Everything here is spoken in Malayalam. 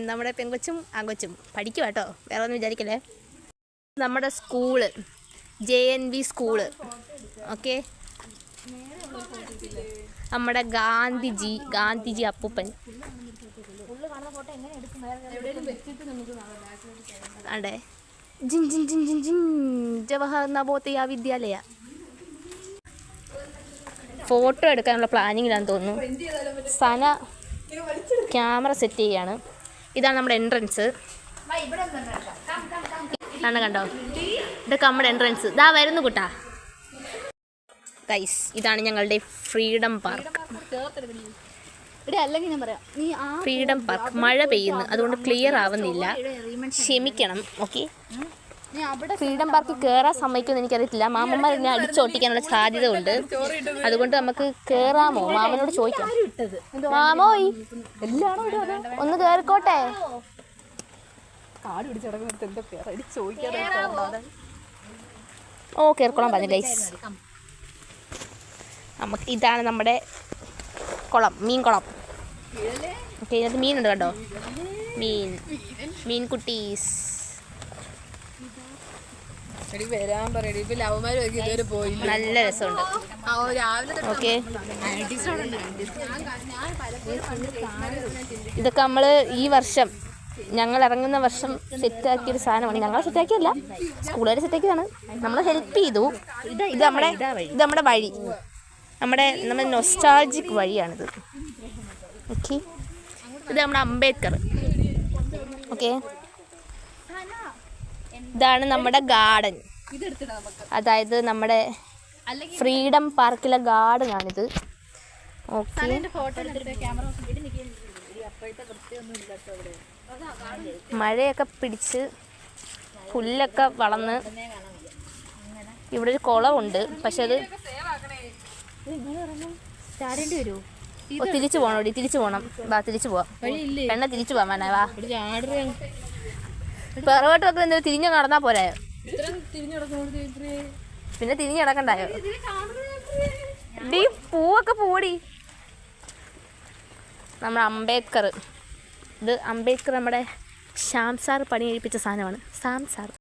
നമ്മുടെ പെങ്കൊച്ചും ആങ്കൊച്ചും പഠിക്കുക കേട്ടോ, വേറെ ഒന്നും വിചാരിക്കല്ലേ. നമ്മുടെ സ്കൂള് JNV സ്കൂള്. ഓക്കെ, നമ്മുടെ ഗാന്ധിജി അപ്പൂപ്പൻ. അതെ, ജവഹർ നവോദയ വിദ്യാലയ. ഫോട്ടോ എടുക്കാനുള്ള പ്ലാനിങ്ങിലാണെന്ന് തോന്നുന്നു. സന ക്യാമറ സെറ്റ് ചെയ്യാണ്. ഇതാണ് നമ്മുടെ എൻട്രൻസ്. കണ്ടോ, ഇതൊക്കെ നമ്മുടെ എൻട്രൻസ്. ഇതാ വരുന്നു കുട്ടാ. ഗൈസ്, ഇതാണ് ഞങ്ങളുടെ ഫ്രീഡം പാർക്ക്. Freedom park. മഴ പെയ്യുന്നു, അതുകൊണ്ട് ക്ലിയർ ആവുന്നില്ല, ക്ഷമിക്കണം. ഓക്കെ, ഫ്രീഡം പാർക്കിൽ കയറാൻ സമ്മതിക്കുമെന്ന് എനിക്കറിയത്തില്ല. മാമന്മാർ എന്നെ അടിച്ചോട്ടിക്കാനുള്ള സാധ്യത ഉണ്ട്. അതുകൊണ്ട് നമുക്ക് കയറാമോ? മാമനോട് ചോദിക്കാം. മാമോയ്, ഒന്ന് കയറിക്കോട്ടെ. ഓ, കയറിക്കോളാൻ പറഞ്ഞു ഗൈസ്. നമുക്ക് ഇതാണ് നമ്മുടെ കുളം, മീൻകുളം. ഓക്കെ, ഇതിനകത്ത് മീനുണ്ട് കേട്ടോ. മീൻ കുട്ടീസ്. നല്ല രസമുണ്ട്. ഓക്കെ, ഇതൊക്കെ നമ്മൾ ഈ വർഷം, ഞങ്ങൾ ഇറങ്ങുന്ന വർഷം സെറ്റാക്കിയൊരു സാധനമാണ്. ഞങ്ങൾ സെറ്റാക്കിയല്ല, സ്കൂളുകാർ സെറ്റാക്കിയതാണ്. നമ്മൾ ഹെൽപ്പ് ചെയ്തു. ഇത് നമ്മുടെ വഴി, നമ്മുടെ നൊസ്റ്റാൾജിക് വഴിയാണിത്. ഓക്കെ, ഇത് നമ്മുടെ അംബേദ്കർ. ഓക്കെ, ഇതാണ് നമ്മുടെ ഗാർഡൻ. അതായത് നമ്മുടെ ഫ്രീഡം പാർക്കിലെ ഗാർഡനാണിത്. ഓക്കെ, മഴയൊക്കെ പിടിച്ച് പുല്ലൊക്കെ വളർന്ന് ഇവിടെ ഒരു കുളമുണ്ട്. പക്ഷെ അത് തിരിച്ചു പോകണം. തിരിച്ചു പോകണം. വാ, തിരിച്ചു പോവാം. പെണ്ണ തിരിച്ചു പോവാൻ വേണേ. വാ, പിറകോട്ട് വെക്കുന്ന എന്തെങ്കിലും തിരിഞ്ഞു നടന്നാ പോരായോ? പിന്നെ തിരിഞ്ഞു നടക്കണ്ടായോ? ഡീ, പൂവൊക്കെ പൂടി. നമ്മുടെ അംബേദ്കർ. ഇത് അംബേദ്കർ നമ്മുടെ ശ്യാം സാർ പണി കഴിപ്പിച്ച സാധനമാണ്. ശ്യാം സാർ.